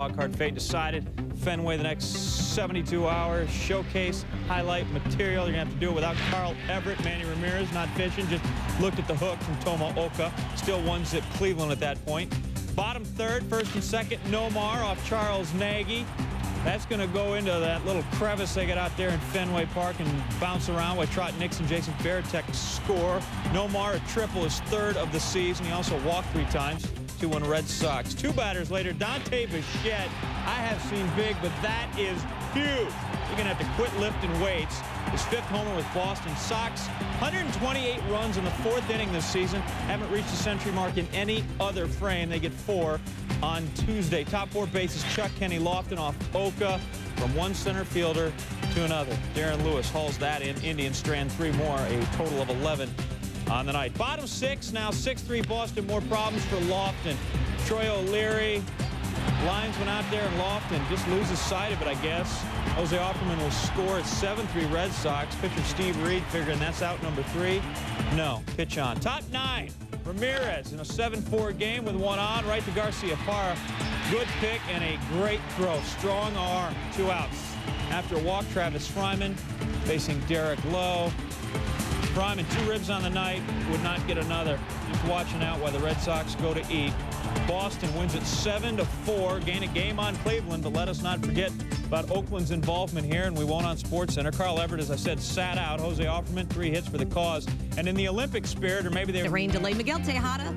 Wildcard fate decided. Fenway the next 72 hours. Showcase, highlight material. You're going to have to do it without Carl Everett. Manny Ramirez not fishing. Just looked at the hook from Tomaoka. Still one-zip Cleveland at that point. Bottom third, first and second, Nomar off Charles Nagy. That's going to go into that little crevice they got out there in Fenway Park and bounce around while Trot Nixon, Jason Varitek score. Nomar a triple, his third of the season. He also walked 3 times. 2-1 Red Sox. 2 batters later, Dante Bichette. I have seen big, but that is huge. You're going to have to quit lifting weights. His 5th homer with Boston Sox. 128 runs in the 4th inning this season. Haven't reached the century mark in any other frame. They get 4 on Tuesday. Top 4 bases, Chuck Kenny Lofton off Oka from one center fielder to another. Darren Lewis hauls that in. Indians strand 3 more, a total of 11 on the night. Bottom 6, now 6-3 Boston. More problems for Lofton. Troy O'Leary. Lines went out there and Lofton just loses sight of it, I guess. Jose Offerman will score at 7-3 Red Sox. Pitcher Steve Reed figuring that's out number 3. No, pitch on. Top 9, Ramirez in a 7-4 game with 1 on. Right to Garcia Parra. Good pick and a great throw. Strong arm. 2 outs. After a walk, Travis Fryman facing Derek Lowe. Fryman 2 ribs on the night, would not get another. Just watching out while the Red Sox go to eat. Boston wins it 7-4, gain a game on Cleveland, but let us not forget about Oakland's involvement here, and we won't on SportsCenter. Carl Everett, as I said, sat out. Jose Offerman, 3 hits for the cause. And in the Olympic spirit, or maybe they... The rain delay. Miguel Tejada.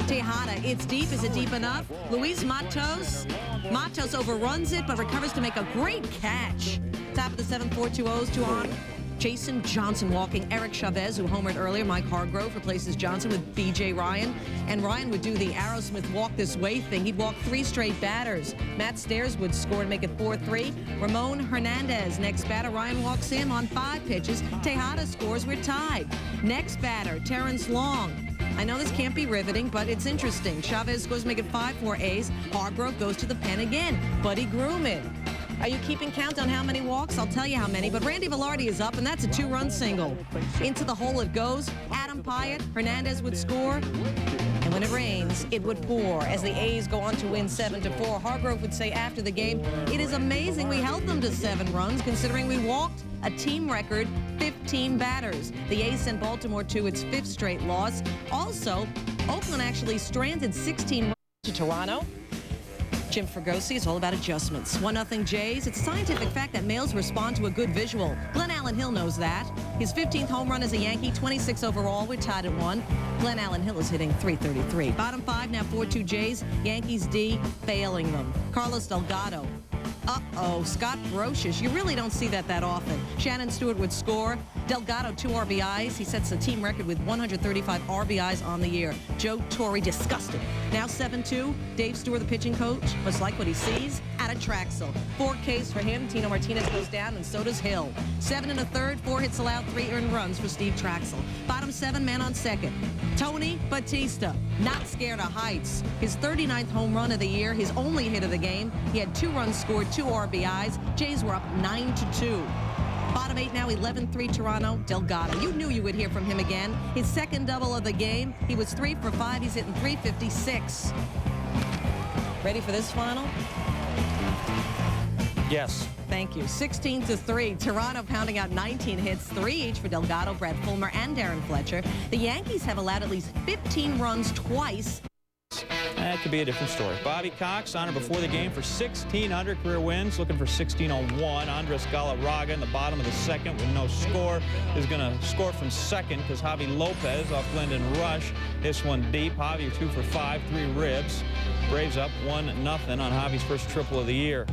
Tejada, it's deep. Is it deep enough? Luis Matos. Matos overruns it, but recovers to make a great catch. Top of the 7-4, 2-0s, 2 on. Jason Johnson walking. Eric Chavez, who homered earlier. Mike Hargrove replaces Johnson with B.J. Ryan. And Ryan would do the Aerosmith walk this way thing. He'd walk 3 straight batters. Matt Stairs would score to make it 4-3. Ramon Hernandez, next batter. Ryan walks him on 5 pitches. Tejada scores. We're tied. Next batter, Terrence Long. I know this can't be riveting, but it's interesting. Chavez scores to make it 5-4 A's. Hargrove goes to the pen again. Buddy Grumman. Are you keeping count on how many walks? I'll tell you how many, but Randy Velarde is up, and that's a 2-run single. Into the hole it goes. Adam Pyatt, Hernandez would score, and when it rains, it would pour. As the A's go on to win 7-4, Hargrove would say after the game, "It is amazing we held them to 7 runs, considering we walked a team record 15 batters." The A's sent Baltimore to its 5th straight loss. Also, Oakland actually stranded 16 runs to Toronto. Jim Fregosi is all about adjustments. 1-0 Jays. It's a scientific fact that males respond to a good visual. Glenn Allen Hill knows that. His 15th home run as a Yankee, 26 overall. We're tied at 1. Glenn Allen Hill is hitting .333. Bottom 5 now 4-2 Jays. Yankees D failing them. Carlos Delgado. Uh-oh, Scott Brocious. You really don't see that often. Shannon Stewart would score. Delgado 2 RBIs. He sets the team record with 135 RBIs on the year. Joe Torre disgusted. Now 7-2. Dave Stewart, the pitching coach, must like what he sees. Out of Traxel. 4 Ks for him. Tino Martinez goes down, and so does Hill. 7 1/3. 4 hits allowed, 3 earned runs for Steve Traxel. Bottom 7, man on second. Tony Batista, not scared of heights. His 39th home run of the year, his only hit of the game. He had 2 runs scored, 2 RBIs. Jays were up 9-2. Bottom 8 now, 11-3 Toronto. Delgado, you knew you would hear from him again. His 2nd double of the game. He was 3 for 5. He's hitting .356. Ready for this final? Yes. Thank you. 16-3. Toronto pounding out 19 hits, 3 each for Delgado, Brad Fulmer, and Darren Fletcher. The Yankees have allowed at least 15 runs twice. That could be a different story. Bobby Cox honored before the game for 1,600 career wins, looking for 1601. Andres Galarraga in the bottom of the 2nd with no score is going to score from 2nd because Javi Lopez off Glendon Rush. This one deep. Javi 2 for 5, 3 ribs. Braves up 1-0 on Javi's first triple of the year.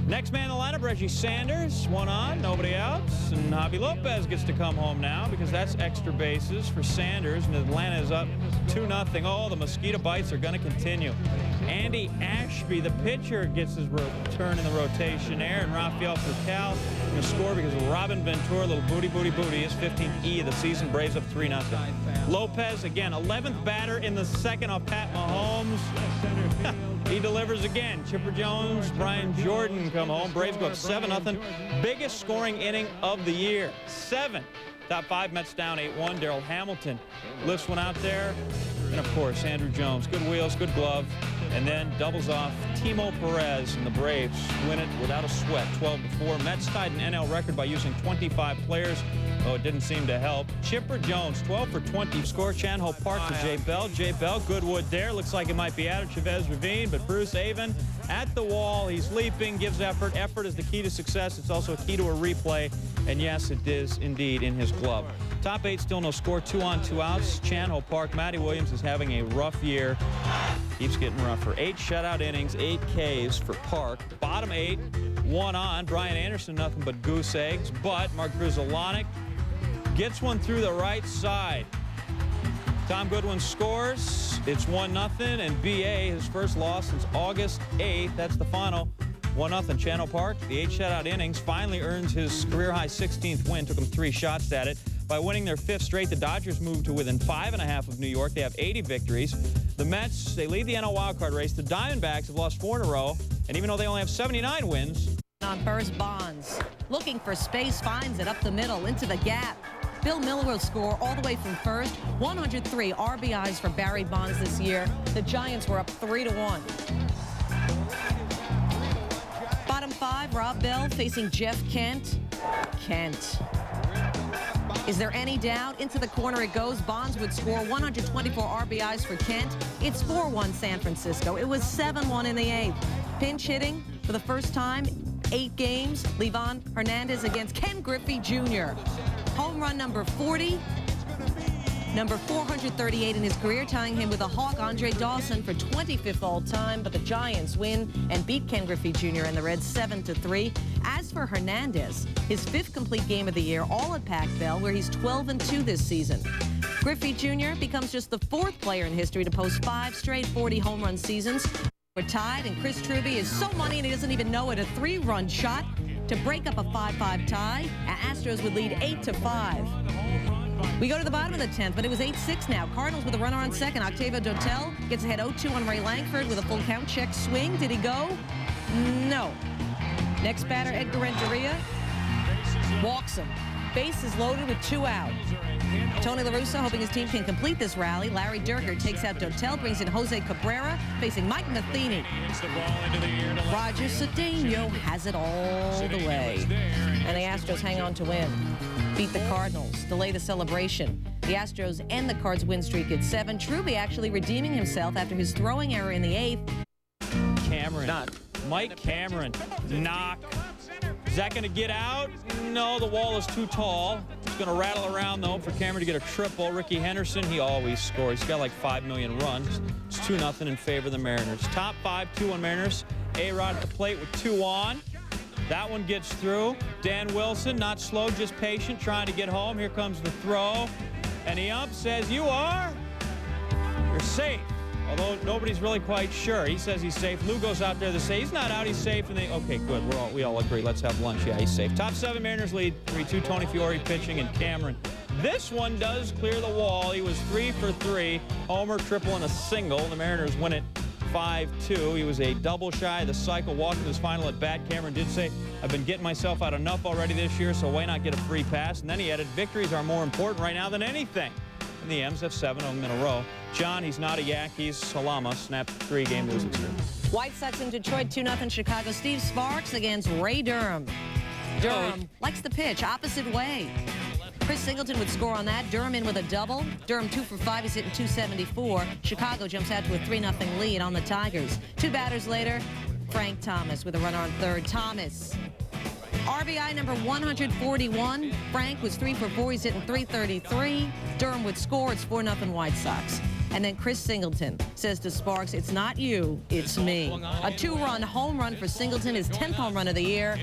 Next man in the lineup, Reggie Sanders. 1 on, nobody else. And Javi Lopez gets to come home now because that's extra bases for Sanders. And Atlanta is up 2-0. Oh, the mosquito bites are going to continue. Andy Ashby, the pitcher, gets his turn in the rotation there. And Rafael Furcal going to score because of Robin Ventura, little booty, his 15th E of the season. Braves up 3-0. Lopez, again, 11th batter in the 2nd off Pat Mahomes. He delivers again. Chipper Jones, Brian Jordan come home. Braves go up 7-0. Biggest scoring inning of the year. 7. Top 5, Mets down 8-1. Darrell Hamilton lifts one out there. And, of course, Andrew Jones. Good wheels, good glove. And then doubles off Timo Perez, and the Braves win it without a sweat, 12-4. Mets tied an NL record by using 25 players. Oh, it didn't seem to help. Chipper Jones, 12 for 20 score. Chan-Ho Park for Jay Bell. Jay Bell, Goodwood there. Looks like it might be out of Chavez Ravine, but Bruce Avon at the wall. He's leaping, gives effort. Effort is the key to success. It's also a key to a replay. And yes, it is indeed in his glove. Top 8 still no score, 2 on, 2 outs. Chan-Ho Park. Matty Williams is having a rough year. Keeps getting rougher. 8 shutout innings, 8 Ks for Park. Bottom 8, 1 on. Brian Anderson, nothing but goose eggs. But Mark Grudzielanek gets one through the right side. Tom Goodwin scores. It's 1-0, and B.A., his first loss since August 8th. That's the final. 1-0. Chan-Ho Park, the 8 shutout innings, finally earns his career-high 16th win. Took him 3 shots at it. By winning their 5th straight, the Dodgers moved to within 5.5 of New York. They have 80 victories. The Mets, they lead the NL wildcard race. The Diamondbacks have lost 4 in a row, and even though they only have 79 wins. On first, Bonds, looking for space, finds it up the middle, into the gap. Bill Miller will score all the way from first. 103 RBIs for Barry Bonds this year. The Giants were up 3-1. Bottom 5, Rob Bell facing Jeff Kent. Kent. Is there any doubt? Into the corner it goes. Bonds would score 124 RBIs for Kent. It's 4-1 San Francisco. It was 7-1 in the 8th. Pinch hitting for the first time, 8 games. Livan Hernandez against Ken Griffey Jr. Home run number 40. Number 438 in his career, tying him with a Hawk, Andre Dawson, for 25th all-time. But the Giants win and beat Ken Griffey Jr. and the Reds 7-3. As for Hernandez, his 5th complete game of the year, all at Pac-Bell, where he's 12-2 this season. Griffey Jr. becomes just the 4th player in history to post 5 straight 40 home run seasons. We're tied, and Chris Truby is so money and he doesn't even know it. A 3-run shot to break up a 5-5 tie. Astros would lead 8-5. We go to the bottom of the 10th, but it was 8-6 now. Cardinals with a runner on second. Octavio Dotel gets ahead 0-2 on Ray Langford with a full count. Check swing. Did he go? No. Next batter, Edgar Renteria walks him. Bases loaded with 2 out. Tony La Russa hoping his team can complete this rally. Larry Durger takes out Dotel, brings in Jose Cabrera, facing Mike Matheny. Roger Cedeno has it all the way. And the Astros hang on to win. Beat the Cardinals, delay the celebration. The Astros end the Cards' win streak at 7. Truby actually redeeming himself after his throwing error in the 8th. Cameron. Mike Cameron. Knock. Is that going to get out? No, the wall is too tall. It's going to rattle around, though, for Cameron to get a triple. Ricky Henderson, he always scores. He's got like 5 million runs. It's 2-0 in favor of the Mariners. Top 5, 2-1 Mariners. A-Rod at the plate with 2 on. That one gets through. Dan Wilson, not slow, just patient, trying to get home. Here comes the throw. And the ump says, you're safe. Although nobody's really quite sure. He says he's safe. Lou goes out there to say he's not out, he's safe. And they, okay, good, we all agree. Let's have lunch. Yeah, he's safe. Top 7 Mariners lead 3-2. Tony Fiore pitching, and Cameron. This one does clear the wall. He was 3 for 3. Homer, triple, and a single. The Mariners win it 5-2. He was a double shy of the cycle, walking his final at bat. Cameron did say, I've been getting myself out enough already this year, so why not get a free pass? And then he added, victories are more important right now than anything. And the M's have 7 of them in a row. John, he's not a Yankees. Salama snapped 3-game losing streak. White Sox in Detroit, 2-0 Chicago. Steve Sparks against Ray Durham. Durham likes the pitch, opposite way. Chris Singleton would score on that. Durham in with a double. Durham 2 for 5. He's hitting 274. Chicago jumps out to a 3-0 lead on the Tigers. 2 batters later, Frank Thomas with a runner on third. Thomas. RBI number 141. Frank was 3 for 4. He's hitting 333. Durham would score. It's 4-0 White Sox. And then Chris Singleton says to Sparks, it's not you, it's me. A 2-run home run for Singleton, his 10th home run of the year.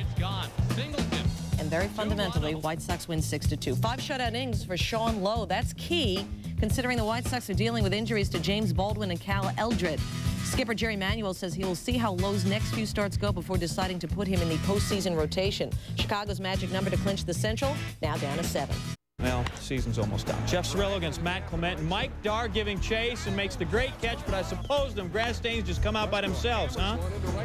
And very fundamentally, White Sox win 6-2. 5 shutout innings for Sean Lowe. That's key, considering the White Sox are dealing with injuries to James Baldwin and Cal Eldred. Skipper Jerry Manuel says he will see how Lowe's next few starts go before deciding to put him in the postseason rotation. Chicago's magic number to clinch the Central, now down to 7. Well, season's almost done. Jeff Cirillo against Matt Clement. Mike Dar giving chase and makes the great catch, but I suppose them grass stains just come out by themselves, huh?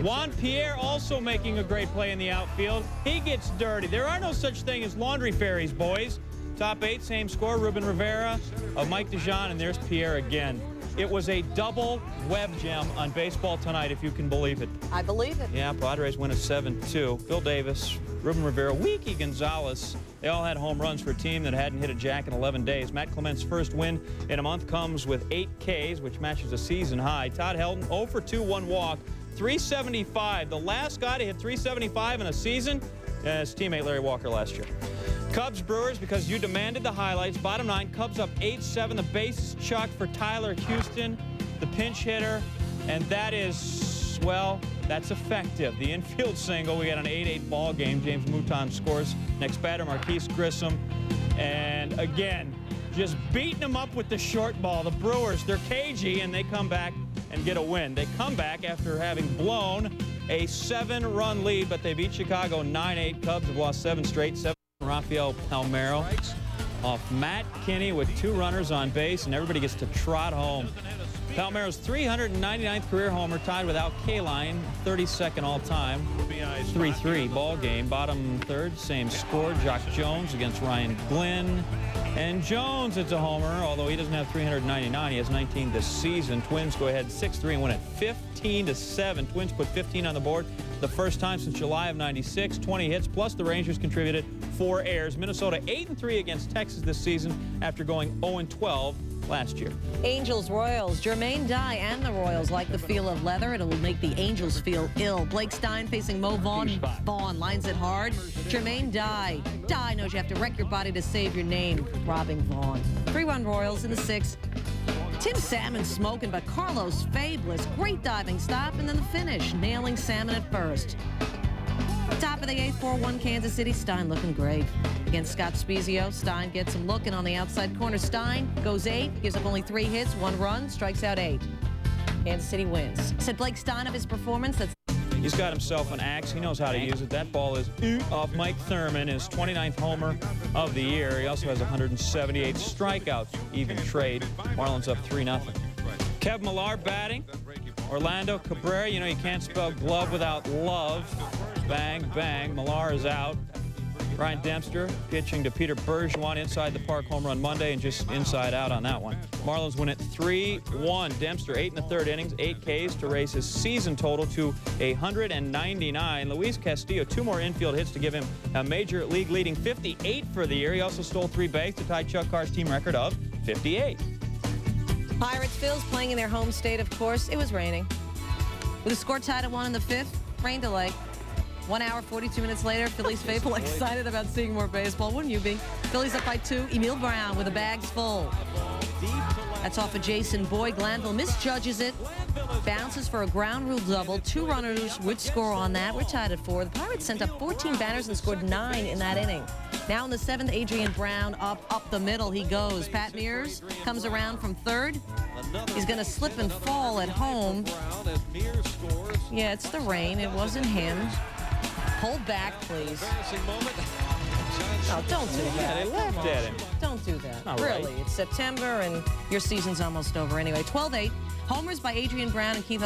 Juan Pierre also making a great play in the outfield. He gets dirty. There are no such thing as laundry fairies, boys. Top 8, same score. Ruben Rivera, Mike DeJean, and there's Pierre again. It was a double web gem on Baseball Tonight, if you can believe it. I believe it. Yeah, Padres win at 7-2. Phil Davis, Ruben Rivera, Wiki Gonzalez, they all had home runs for a team that hadn't hit a jack in 11 days. Matt Clement's first win in a month comes with 8 Ks, which matches a season high. Todd Helton, 0 for 2, 1 walk, 375. The last guy to hit 375 in a season, his teammate Larry Walker last year. Cubs Brewers, because you demanded the highlights. Bottom 9, Cubs up 8-7. The bases chucked for Tyler Houston, the pinch hitter, and that is, well, that's effective. The infield single, we got an 8-8 ball game. James Mouton scores. Next batter, Marquise Grissom. And again, just beating them up with the short ball. The Brewers, they're cagey, and they come back and get a win. They come back after having blown a 7-run lead, but they beat Chicago 9-8. Cubs have lost 7 straight. Rafael Palmeiro off Matt Kinney with 2 runners on base, and everybody gets to trot home. Palmeiro's 399th career homer, tied with Al Kaline, 32nd all-time. 3-3 ball game. Bottom 3rd, same score. Jock Jones against Ryan Glynn. And Jones, it's a homer, although he doesn't have 399. He has 19 this season. Twins go ahead 6-3 and win it 15-7. Twins put 15 on the board the first time since July of '96. 20 hits, plus the Rangers contributed 4 errors. Minnesota 8-3 against Texas this season after going 0-12 last year. Angels Royals. Jermaine Dye and the Royals like the feel of leather. It'll make the Angels feel ill. Blake Stein facing Mo Vaughn. Vaughn lines it hard. Jermaine Dye. Dye knows you have to wreck your body to save your name. Robbing Vaughn. 3-1 Royals in the 6th. Tim Salmon smoking, but Carlos Fabulous. Great diving stop, and then the finish. Nailing Salmon at first. Top of the 8th, 4-1 Kansas City. Stein looking great. Against Scott Spezio, Stein gets him looking on the outside corner. Stein goes 8, gives up only 3 hits, 1 run, strikes out 8. Kansas City wins. Said Blake Stein of his performance. He's got himself an axe. He knows how to use it. That ball is off Mike Thurman, his 29th homer of the year. He also has 178 strikeouts, even trade. Marlins up 3-0. Kev Millar batting. Orlando Cabrera, you know you can't spell glove without love. Bang, bang. Millar is out. Ryan Dempster pitching to Peter Bergeron inside the park home run Monday, and just inside out on that one. Marlins win it 3-1. Dempster 8 in the 3rd innings, 8 Ks to raise his season total to 199. Luis Castillo, 2 more infield hits to give him a major league leading 58 for the year. He also stole 3 bags to tie Chuck Carr's team record of 58. Pirates Phils playing in their home state, of course. It was raining. With a score tied at 1 in the 5th, rain delay. 1 hour, 42 minutes later, Phillies faithful excited about seeing more baseball. Wouldn't you be? Phillies up by 2. Emil Brown with the bags full. That's off of Jason Boyd. Glanville misjudges it. Bounces for a ground rule double. 2 runners would score on that. We're tied at 4. The Pirates sent up 14 batters and scored 9 in that inning. Now in the 7th, Adrian Brown up the middle he goes. Pat Mears comes around from 3rd. He's going to slip and fall at home. Yeah, it's the rain. It wasn't him. Hold back, please. No, don't do that. Yeah, they laughed at him. Don't do that. Not Really, right. it's September and your season's almost over anyway. 12-8. Homers by Adrian Brown and Keith